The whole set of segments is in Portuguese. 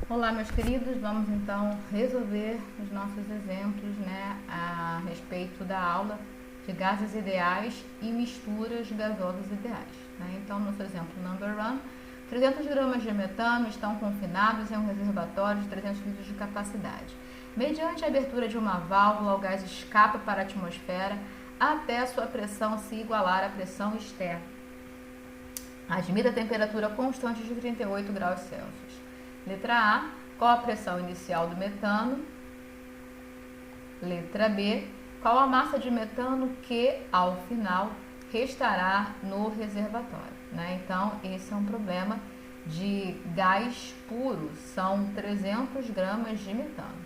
Olá, meus queridos, vamos então resolver os nossos exemplos, a respeito da aula de gases ideais e misturas gasosas ideais. Então, nosso exemplo number 1, 300 gramas de metano estão confinados em um reservatório de 300 litros de capacidade. Mediante a abertura de uma válvula, o gás escapa para a atmosfera até sua pressão se igualar à pressão externa. Admita a temperatura constante de 38 graus Celsius. Letra A, qual a pressão inicial do metano? Letra B, qual a massa de metano que, ao final, restará no reservatório? Então, esse é um problema de gás puro, são 300 gramas de metano.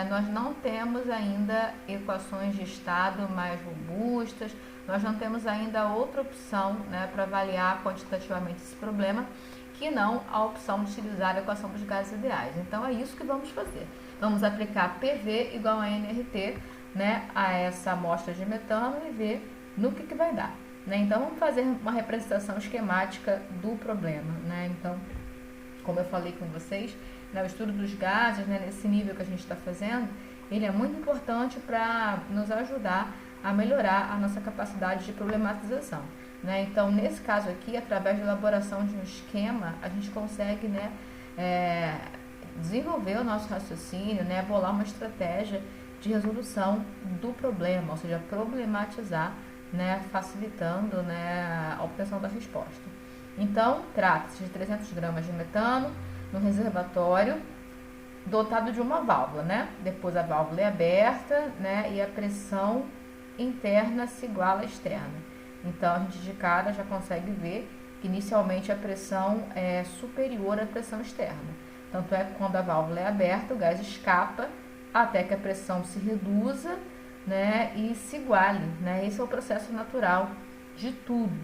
Nós não temos ainda equações de estado mais robustas, nós não temos ainda outra opção para avaliar quantitativamente esse problema, que não a opção de utilizar a equação dos gases ideais. Então, é isso que vamos fazer. Vamos aplicar PV igual a nRT a essa amostra de metano e ver no que vai dar. Então, vamos fazer uma representação esquemática do problema. Então, como eu falei com vocês, o estudo dos gases, nesse nível que a gente está fazendo, ele é muito importante para nos ajudar a melhorar a nossa capacidade de problematização. Então, nesse caso aqui, através da elaboração de um esquema, a gente consegue desenvolver o nosso raciocínio, bolar uma estratégia de resolução do problema, ou seja, problematizar, facilitando a obtenção da resposta. Então, trata-se de 300 gramas de metano no reservatório dotado de uma válvula, Depois a válvula é aberta, e a pressão interna se iguala à externa. Então, a gente de cara já consegue ver que inicialmente a pressão é superior à pressão externa. Tanto é que quando a válvula é aberta, o gás escapa até que a pressão se reduza, e se iguale, Esse é o processo natural de tudo,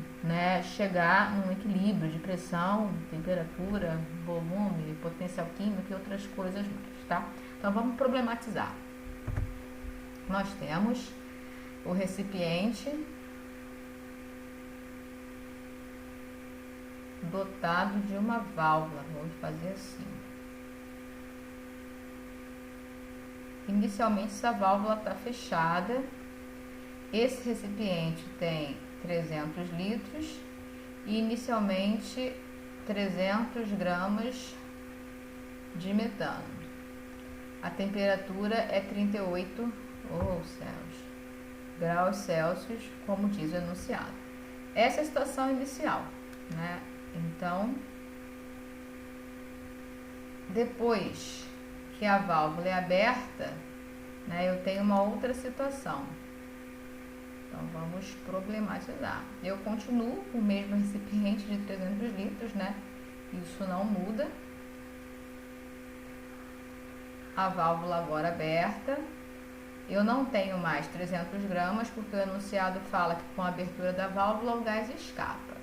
Chegar num equilíbrio de pressão, temperatura, volume, potencial químico e outras coisas mais, tá? Então, vamos problematizar. Nós temos o recipiente dotado de uma válvula. Vamos fazer assim. Inicialmente, essa válvula está fechada. Esse recipiente tem 300 litros e inicialmente 300 gramas de metano. A temperatura é 38 graus Celsius, como diz o enunciado. Essa é a situação inicial, Então, depois que a válvula é aberta, eu tenho uma outra situação. Então, vamos problematizar. Eu continuo com o mesmo recipiente de 300 litros, Isso não muda. A válvula agora aberta. Eu não tenho mais 300 gramas, porque o enunciado fala que com a abertura da válvula o gás escapa,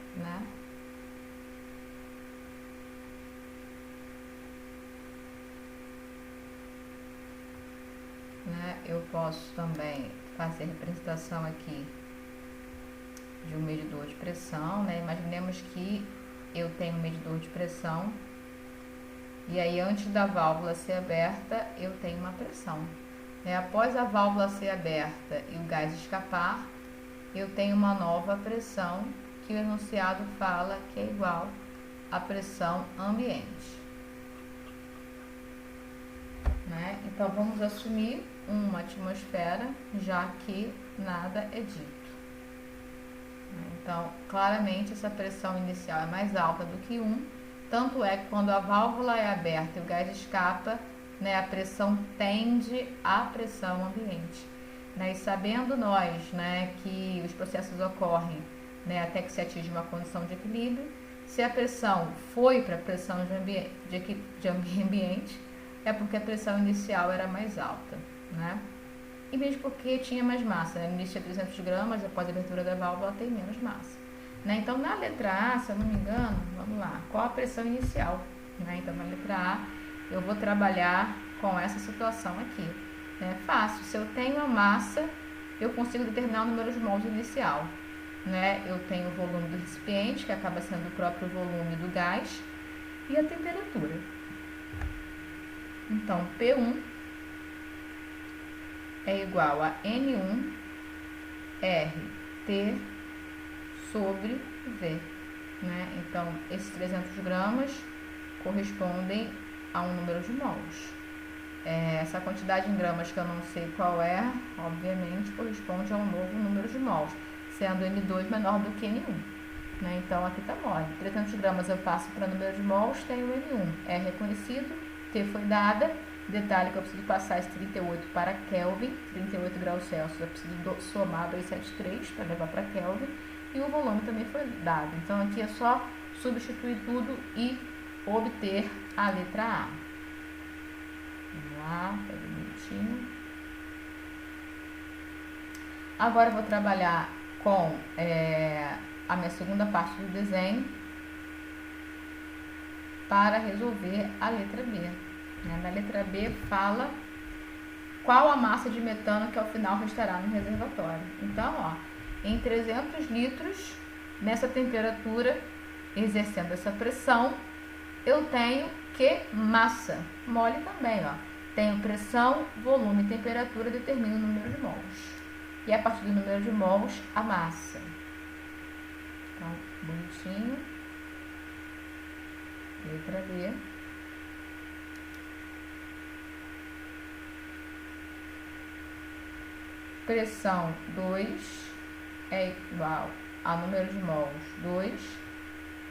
Eu posso também fazer a representação aqui de um medidor de pressão, Imaginemos que eu tenho um medidor de pressão e aí antes da válvula ser aberta eu tenho uma pressão. Após a válvula ser aberta e o gás escapar, eu tenho uma nova pressão que o enunciado fala que é igual à pressão ambiente. Então, vamos assumir uma atmosfera, já que nada é dito. Então, claramente, essa pressão inicial é mais alta do que 1, tanto é que quando a válvula é aberta e o gás escapa, a pressão tende à pressão ambiente. E sabendo nós que os processos ocorrem até que se atinge uma condição de equilíbrio, se a pressão foi para a pressão de ambiente, é porque a pressão inicial era mais alta, E mesmo porque tinha mais massa, No início é 300 gramas, após a abertura da válvula tem menos massa, Então, na letra A, se eu não me engano, vamos lá, qual a pressão inicial, Então, na letra A, eu vou trabalhar com essa situação aqui, Fácil, se eu tenho a massa, eu consigo determinar o número de mols inicial, Eu tenho o volume do recipiente, que acaba sendo o próprio volume do gás, e a temperatura. Então, P1 é igual a N1 RT sobre V, né? Então, esses 300 gramas correspondem a um número de mols. Essa quantidade em gramas que eu não sei qual é, obviamente, corresponde a um novo número de mols, sendo N2 menor do que N1. Né? Então, aqui está mole. 300 gramas eu passo para número de mols, tenho N1. R é conhecido, T foi dada. Detalhe que eu preciso passar esse 38 para Kelvin, 38 graus Celsius, eu preciso somar 273 para levar para Kelvin. E o volume também foi dado. Então, aqui é só substituir tudo e obter a letra A. Vamos lá, pega bonitinho. Agora eu vou trabalhar com a minha segunda parte do desenho para resolver a letra B. Na letra B fala qual a massa de metano que ao final restará no reservatório. Então, ó, em 300 litros, nessa temperatura, exercendo essa pressão, eu tenho que massa. Mole também, ó. Tenho pressão, volume e temperatura, determina o número de mols. E a partir do número de mols, a massa. Então, bonitinho. Letra B. Pressão 2 é igual a número de mols 2.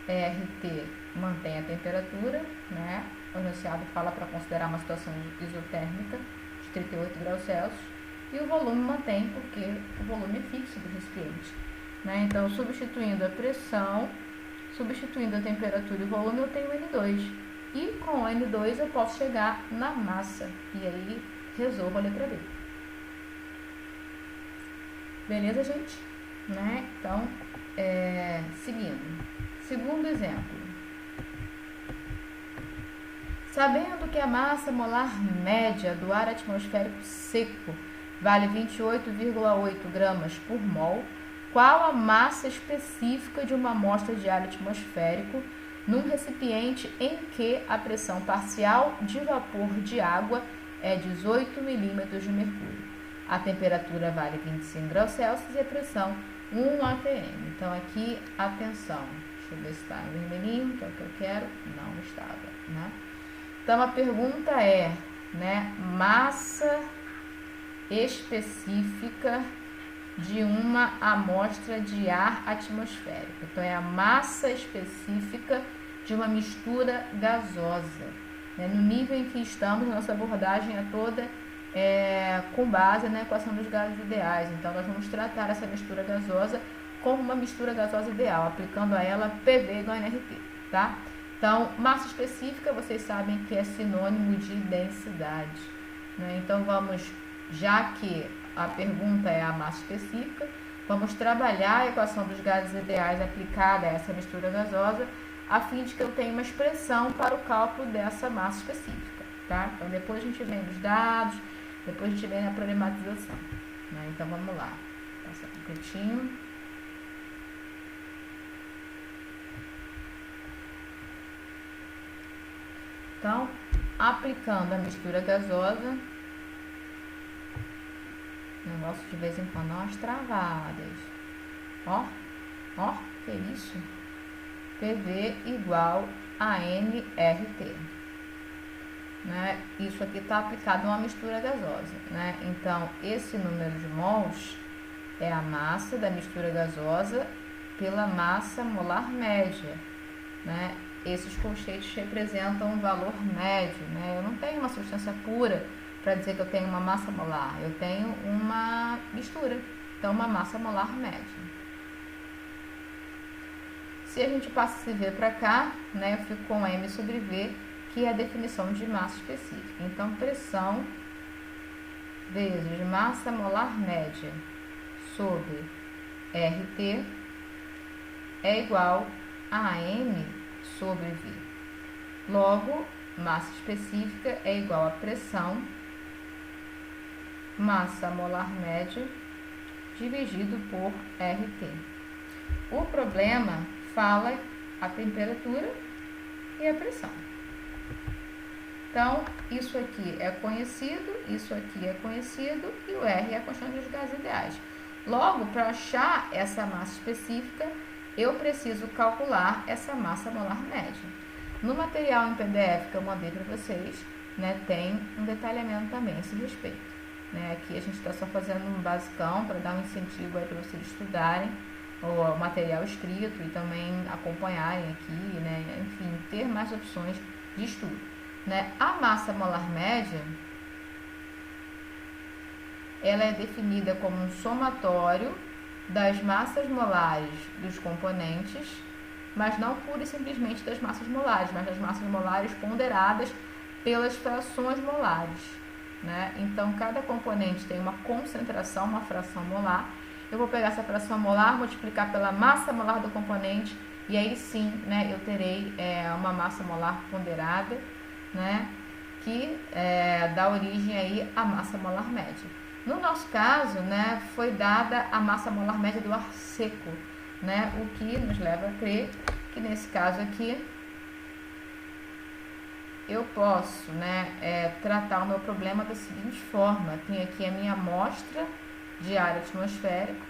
RT mantém a temperatura, né? O enunciado fala para considerar uma situação isotérmica de 38 graus Celsius. E o volume mantém, porque o volume é fixo do recipiente. Né? Então, substituindo a pressão, substituindo a temperatura e o volume, eu tenho N2. E com N2 eu posso chegar na massa. E aí, resolvo a letra B. Beleza, gente? Né? Então, seguindo. Segundo exemplo. Sabendo que a massa molar média do ar atmosférico seco vale 28,8 gramas por mol, qual a massa específica de uma amostra de ar atmosférico num recipiente em que a pressão parcial de vapor de água é 18 milímetros de mercúrio? A temperatura vale 25 graus Celsius e a pressão 1 atm. Então, aqui, atenção. Deixa eu ver se está em vermelhinho, que é o que eu quero. Não estava, né? Então, a pergunta é, né, massa específica de uma amostra de ar atmosférico. Então, é a massa específica de uma mistura gasosa. Né? No nível em que estamos, nossa abordagem é toda com base na equação dos gases ideais. Então, nós vamos tratar essa mistura gasosa como uma mistura gasosa ideal, aplicando a ela PV igual a nRT, tá? Então, massa específica, vocês sabem que é sinônimo de densidade. Né? Então, vamos, já que a pergunta é a massa específica, vamos trabalhar a equação dos gases ideais aplicada a essa mistura gasosa, a fim de que eu tenha uma expressão para o cálculo dessa massa específica, tá? Então, depois a gente vem nos dados, depois a gente vem na problematização. Né? Então, vamos lá. Passar um pouquinho. Então, aplicando a mistura gasosa, negócio de vez em quando umas travadas. Ó, que isso? PV igual a nRT. Né? Isso aqui está aplicado a uma mistura gasosa. Né? Então, esse número de mols é a massa da mistura gasosa pela massa molar média. Né? Esses colchetes representam um valor médio. Né? Eu não tenho uma substância pura para dizer que eu tenho uma massa molar. Eu tenho uma mistura. Então, uma massa molar média. Se a gente passa esse V para cá, né, eu fico com M sobre V, que é a definição de massa específica. Então, pressão vezes massa molar média sobre RT é igual a M sobre V. Logo, massa específica é igual a pressão, massa molar média, dividido por RT. O problema fala a temperatura e a pressão. Então, isso aqui é conhecido, isso aqui é conhecido e o R é a constante dos gases ideais. Logo, para achar essa massa específica, eu preciso calcular essa massa molar média. No material em PDF que eu mandei para vocês, né, tem um detalhamento também a esse respeito. Né? Aqui a gente está só fazendo um basicão para dar um incentivo aí para vocês estudarem o material escrito e também acompanharem aqui, né? Enfim, ter mais opções de estudo. Né? A massa molar média, ela é definida como um somatório das massas molares dos componentes, mas não pura e simplesmente das massas molares, mas das massas molares ponderadas pelas frações molares. Né? Então, cada componente tem uma concentração, uma fração molar. Eu vou pegar essa fração molar, multiplicar pela massa molar do componente, e aí sim, né, eu terei uma massa molar ponderada, né, que dá origem aí à massa molar média. No nosso caso, né, foi dada a massa molar média do ar seco, né, o que nos leva a crer que nesse caso aqui eu posso, né, tratar o meu problema da seguinte forma: tem aqui a minha amostra de ar atmosférico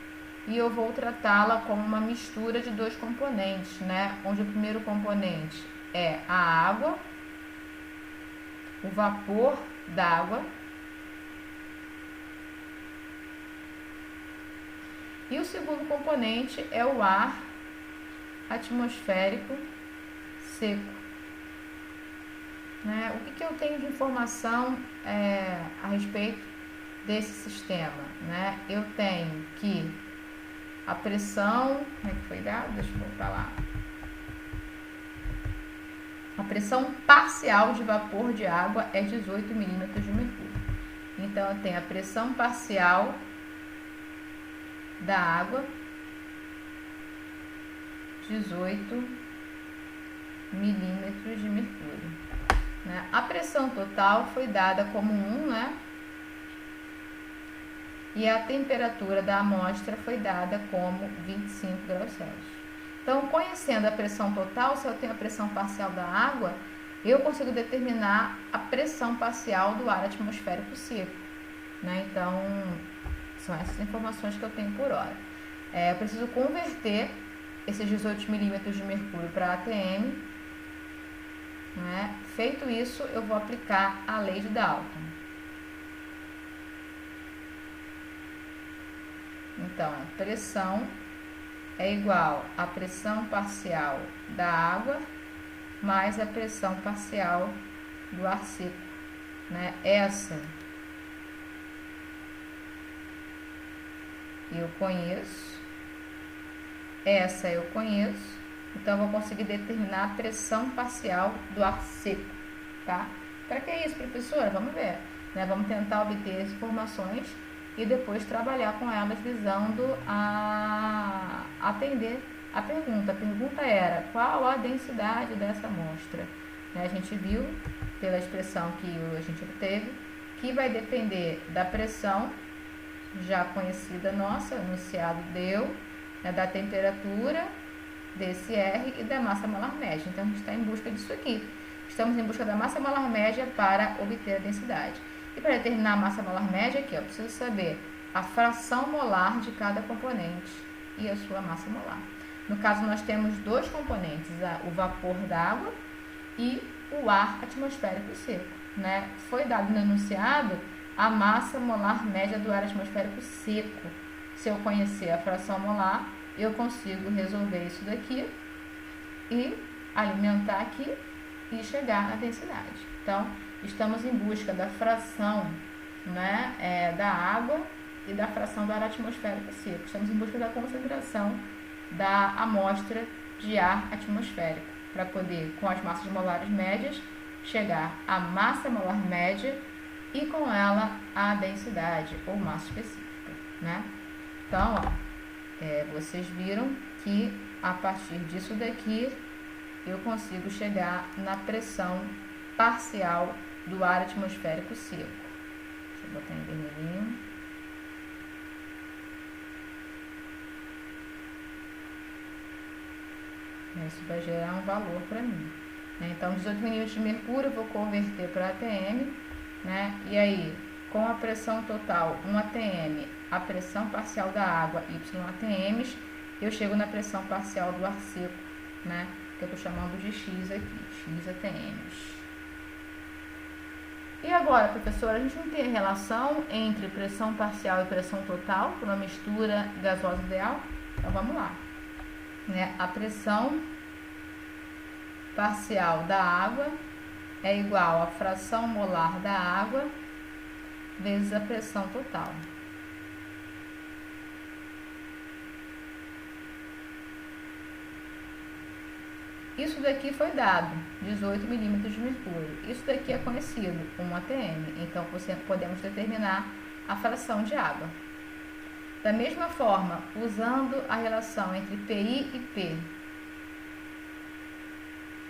e eu vou tratá-la como uma mistura de dois componentes, né, onde o primeiro componente é a água, o vapor d'água, e o segundo componente é o ar atmosférico seco. Né? O que eu tenho de informação a respeito desse sistema? Né? Eu tenho que a pressão, como é que foi dado? Deixa eu voltar lá. A pressão parcial de vapor de água é 18 milímetros de mercúrio. Então, eu tenho a pressão parcial da água, 18 milímetros de mercúrio. Né? A pressão total foi dada como 1, né? E a temperatura da amostra foi dada como 25 graus Celsius. Então, conhecendo a pressão total, se eu tenho a pressão parcial da água, eu consigo determinar a pressão parcial do ar atmosférico seco. Né? Então, são essas informações que eu tenho por hora. Eu preciso converter esses 18 milímetros de mercúrio para ATM. Né? Feito isso, eu vou aplicar a lei de Dalton. Então, a pressão é igual à pressão parcial da água mais a pressão parcial do ar seco. Né? Essa eu conheço, essa eu conheço, então eu vou conseguir determinar a pressão parcial do ar seco. Tá? Para que isso, professora? Vamos ver. Né? Vamos tentar obter as informações e depois trabalhar com elas visando a atender a pergunta. A pergunta era: qual a densidade dessa amostra? A gente viu, pela expressão que a gente obteve, que vai depender da pressão, já conhecida nossa, o enunciado deu, né, da temperatura, desse R e da massa molar média. Então, a gente está em busca disso aqui. Estamos em busca da massa molar média para obter a densidade. E para determinar a massa molar média, aqui, eu preciso saber a fração molar de cada componente e a sua massa molar. No caso, nós temos dois componentes, o vapor d'água e o ar atmosférico seco. Né? Foi dado no enunciado a massa molar média do ar atmosférico seco. Se eu conhecer a fração molar, eu consigo resolver isso daqui e alimentar aqui e chegar na densidade. Então, estamos em busca da fração, né, da água e da fração do ar atmosférico seco. Estamos em busca da concentração da amostra de ar atmosférico, para poder, com as massas molares médias, chegar à massa molar média e com ela a densidade ou massa específica. Né? Então, vocês viram que a partir disso daqui eu consigo chegar na pressão parcial do ar atmosférico seco. Deixa eu botar em vermelhinho. Isso vai gerar um valor para mim. né? Então, 18 milímetros de mercúrio eu vou converter para ATM, né? E aí, com a pressão total 1 ATM, a pressão parcial da água Y ATMs, eu chego na pressão parcial do ar seco, né? Que eu estou chamando de X aqui, X ATMs. E agora, professora, a gente não tem relação entre pressão parcial e pressão total para uma mistura gasosa ideal? Então vamos lá, né? A pressão parcial da água é igual à fração molar da água vezes a pressão total. Isso daqui foi dado, 18 milímetros de mercúrio. Isso daqui é conhecido, 1 ATM. Então, podemos determinar a fração de água. Da mesma forma, usando a relação entre PI e P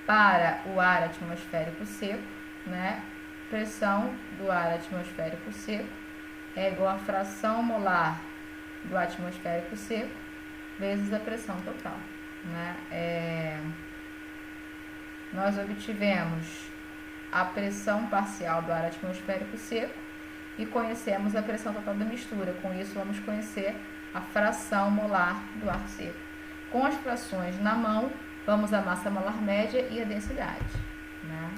para o ar atmosférico seco, né? Pressão do ar atmosférico seco é igual à fração molar do atmosférico seco vezes a pressão total, né? Nós obtivemos a pressão parcial do ar atmosférico seco e conhecemos a pressão total da mistura. Com isso, vamos conhecer a fração molar do ar seco. Com as frações na mão, vamos à massa molar média e a densidade, né?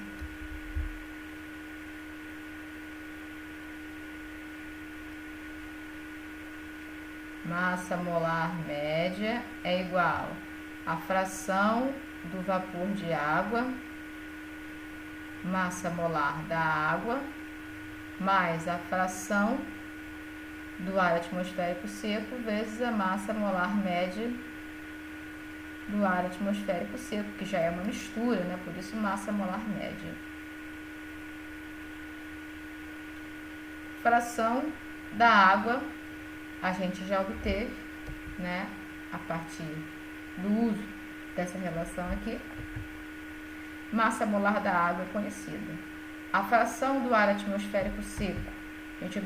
Massa molar média é igual à fração do vapor de água, massa molar da água, mais a fração do ar atmosférico seco vezes a massa molar média do ar atmosférico seco, que já é uma mistura, né? Por isso massa molar média. Fração da água a gente já obteve, né? A partir do uso dessa relação aqui. Massa molar da água é conhecida. A fração do ar atmosférico seco a gente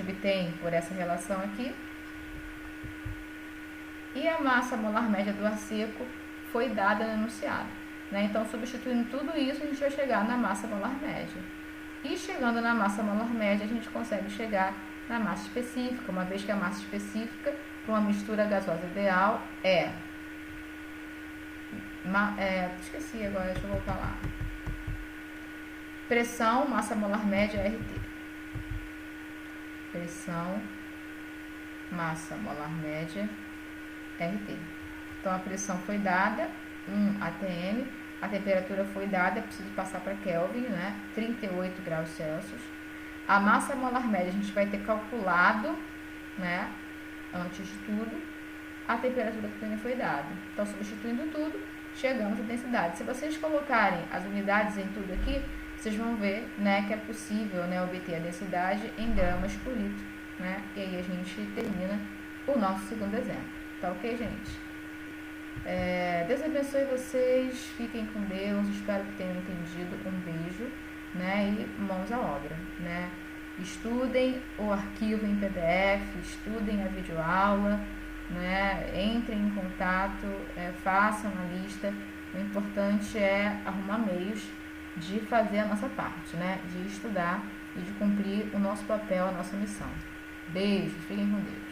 obtém por essa relação aqui. E a massa molar média do ar seco foi dada no enunciado, né? Então, substituindo tudo isso, a gente vai chegar na massa molar média. E chegando na massa molar média, a gente consegue chegar na massa específica, uma vez que a massa específica para uma mistura gasosa ideal esqueci agora, deixa eu voltar lá. Pressão, massa molar média, RT. Pressão, massa molar média, RT. Então, a pressão foi dada, 1 ATM. A temperatura foi dada, preciso passar para Kelvin, né? 38 graus Celsius. A massa molar média a gente vai ter calculado, né? Antes de tudo, a temperatura que também foi dada. Então, substituindo tudo, chegamos à densidade. Se vocês colocarem as unidades em tudo aqui, vocês vão ver, né, que é possível, né, obter a densidade em gramas por litro, né? E aí a gente termina o nosso segundo exemplo. Tá ok, gente? Deus abençoe vocês, fiquem com Deus, espero que tenham entendido. Um beijo, né? E mãos à obra, né? Estudem o arquivo em PDF, estudem a videoaula, né? Entrem em contato, façam a lista. O importante é arrumar meios de fazer a nossa parte, né? De estudar e de cumprir o nosso papel, a nossa missão. Beijos, fiquem com Deus.